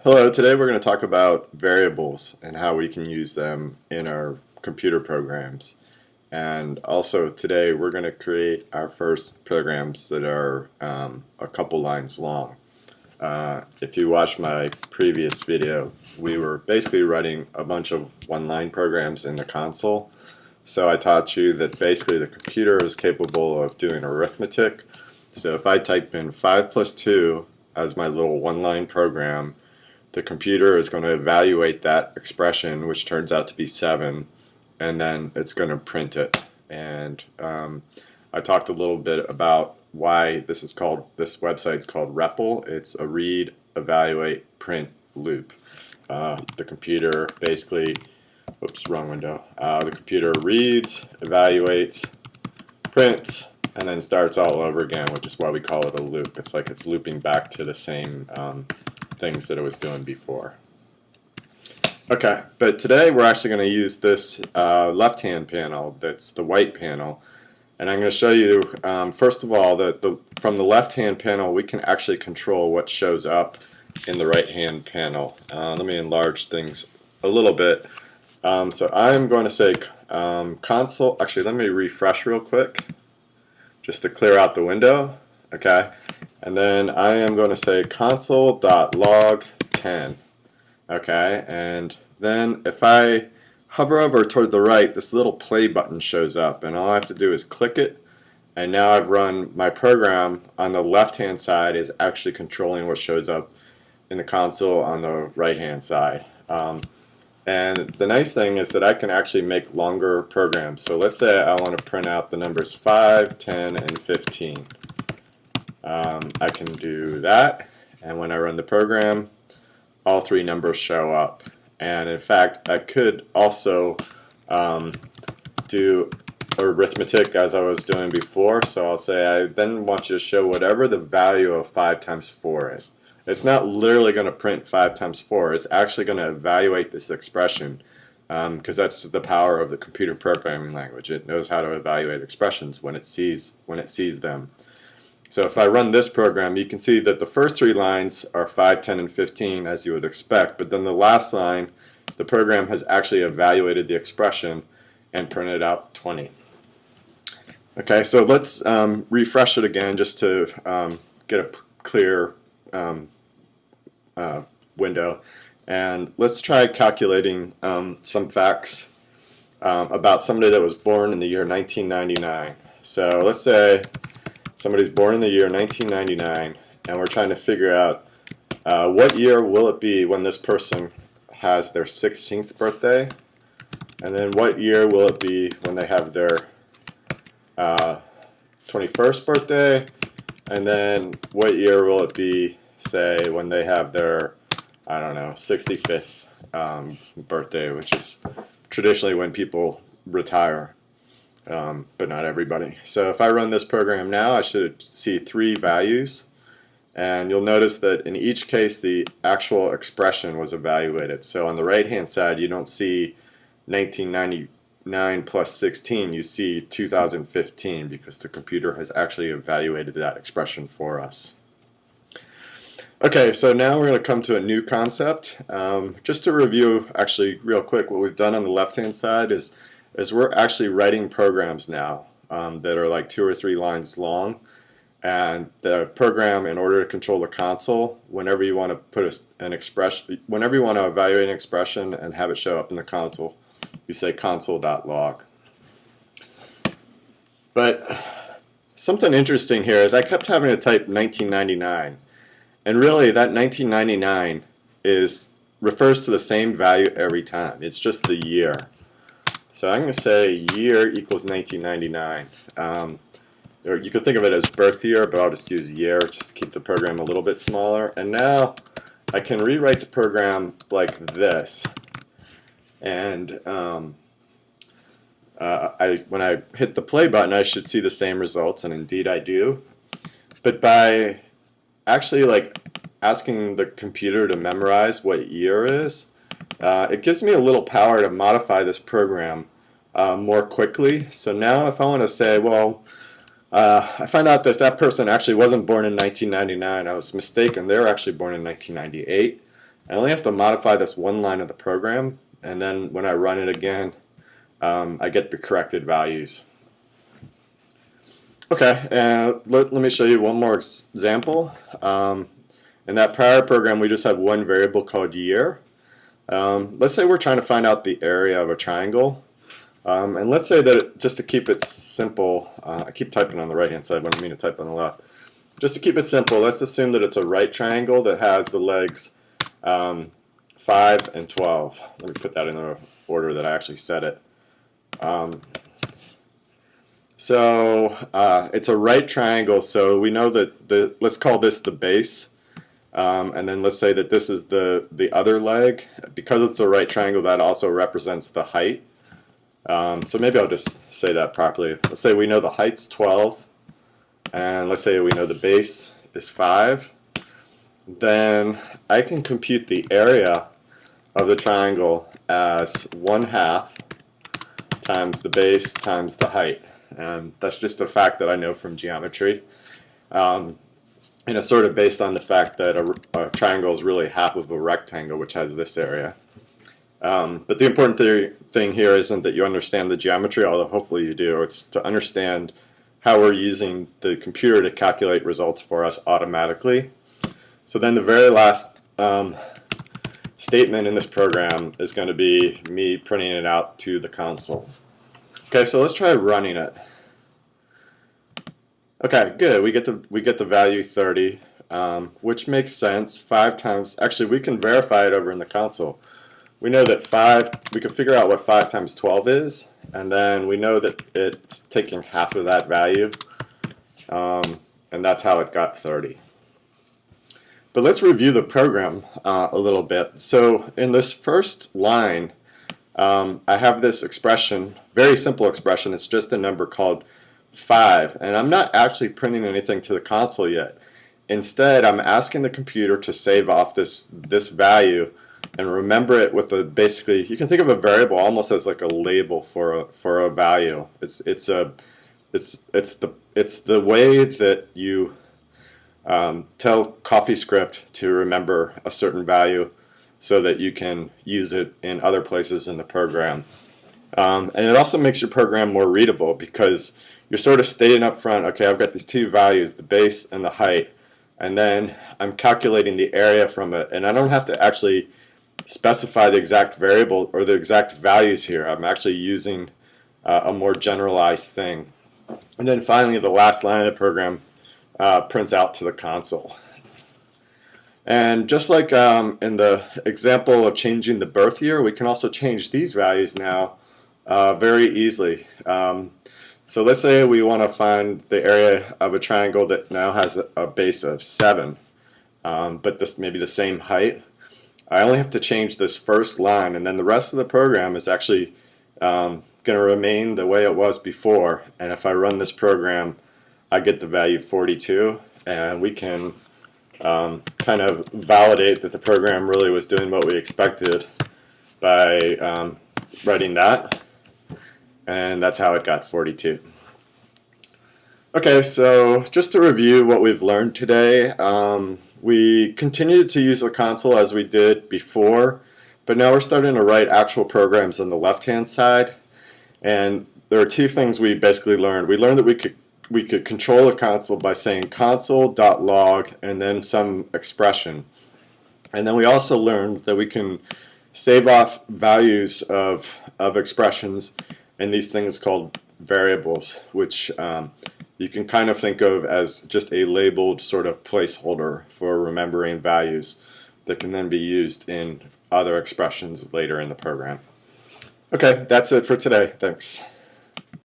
Hello, today we're going to talk about variables and how we can use them in our computer programs. And also today we're going to create our first programs that are a couple lines long. If you watched my previous video, we were basically writing a bunch of one-line programs in the console. So I taught you that basically the computer is capable of doing arithmetic. So if I type in 5 plus 2 as my little one-line program, the computer is going to evaluate that expression, which turns out to be 7, and then it's going to print it. And I talked a little bit about why this website's called REPL. It's a read, evaluate, print loop. The computer basically, oops, wrong window. The computer reads, evaluates, prints, and then starts all over again, which is why we call it a loop. It's like it's looping back to the same things that it was doing before. Okay, but today we're actually going to use this left-hand panel, that's the white panel, and I'm going to show you first of all that from the left-hand panel we can actually control what shows up in the right-hand panel. Let me enlarge things a little bit. So I'm going to say console, actually let me refresh real quick just to clear out the window. Okay, and then I am going to say console.log10. Okay, and then if I hover over toward the right, this little play button shows up, and all I have to do is click it, and now I've run my program on the left hand side is actually controlling what shows up in the console on the right hand side. And the nice thing is that I can actually make longer programs. So let's say I want to print out the numbers 5, 10, and 15. I can do that, and when I run the program, all three numbers show up. And in fact, I could also do arithmetic as I was doing before. So I'll say I then want you to show whatever the value of 5 times 4 is. It's not literally going to print 5 times 4. It's actually going to evaluate this expression because that's the power of the computer programming language. It knows how to evaluate expressions when it sees them. So if I run this program, you can see that the first 3 lines are 5, 10, and 15 as you would expect, but then the last line, the program has actually evaluated the expression and printed out 20. Okay, so let's refresh it again just to get a clear window, and let's try calculating some facts about somebody that was born in the year 1999. So let's say somebody's born in the year 1999, and we're trying to figure out what year will it be when this person has their 16th birthday, and then what year will it be when they have their 21st birthday, and then what year will it be, say, when they have their, I don't know, 65th birthday, which is traditionally when people retire. But not everybody. So if I run this program now, I should see 3 values, and you'll notice that in each case the actual expression was evaluated. So on the right hand side you don't see 1999 plus 16, you see 2015 because the computer has actually evaluated that expression for us. Okay, so now we're going to come to a new concept. Just to review actually real quick, what we've done on the left hand side is we're actually writing programs now that are like 2 or 3 lines long, and the program, in order to control the console, whenever you want to put an expression, whenever you want to evaluate an expression and have it show up in the console, you say console.log. But something interesting here is I kept having to type 1999, and really that 1999 refers to the same value every time. It's just the year. So I'm going to say year equals 1999. Or you could think of it as birth year, but I'll just use year just to keep the program a little bit smaller. And now I can rewrite the program like this. And when I hit the play button, I should see the same results, and indeed I do. But by actually like asking the computer to memorize what year is, it gives me a little power to modify this program more quickly. So now if I want to say, well, I find out that person actually wasn't born in 1999. I was mistaken. They were actually born in 1998. I only have to modify this one line of the program, and then when I run it again, I get the corrected values. Okay, let me show you one more example. In that prior program, we just had one variable called year. Let's say we're trying to find out the area of a triangle. And let's say that just to keep it simple, I keep typing on the right hand side when I mean to type on the left. Just to keep it simple, let's assume that it's a right triangle that has the legs 5 and 12. Let me put that in the order that I actually said it. It's a right triangle, so we know that let's call this the base. And then let's say that this is the other leg. Because it's a right triangle, that also represents the height. So maybe I'll just say that properly. Let's say we know the height's 12, and let's say we know the base is 5. Then I can compute the area of the triangle as 1/2 times the base times the height. And that's just a fact that I know from geometry. And it's sort of based on the fact that a triangle is really half of a rectangle, which has this area. But the important thing here isn't that you understand the geometry, although hopefully you do. It's to understand how we're using the computer to calculate results for us automatically. So then the very last statement in this program is going to be me printing it out to the console. Okay, so let's try running it. Okay, good. We get the value 30, which makes sense. 5 times. Actually, we can verify it over in the console. We know that we can figure out what 5 times 12 is, and then we know that it's taking half of that value, and that's how it got 30. But let's review the program a little bit. So in this first line, I have this expression, very simple expression. It's just a number called 5, and I'm not actually printing anything to the console yet. Instead, I'm asking the computer to save off this value and remember it with basically, you can think of a variable almost as like a label for a value. It's the way that you tell CoffeeScript to remember a certain value so that you can use it in other places in the program. And it also makes your program more readable because you're sort of stating up front, okay, I've got these two values, the base and the height, and then I'm calculating the area from it, and I don't have to actually specify the exact variable or the exact values here. I'm actually using a more generalized thing. And then finally, the last line of the program prints out to the console. And just like in the example of changing the birth year, we can also change these values now very easily. So let's say we want to find the area of a triangle that now has a base of 7, but this may be the same height. I only have to change this first line, and then the rest of the program is actually going to remain the way it was before. And if I run this program, I get the value 42, and we can kind of validate that the program really was doing what we expected by writing that, and that's how it got 42. Okay, so just to review what we've learned today, we continued to use the console as we did before, but now we're starting to write actual programs on the left-hand side. And there are two things we basically learned. We learned that we could control the console by saying console.log and then some expression. And then we also learned that we can save off values of expressions in these things called variables, which you can kind of think of as just a labeled sort of placeholder for remembering values that can then be used in other expressions later in the program. Okay, that's it for today. Thanks.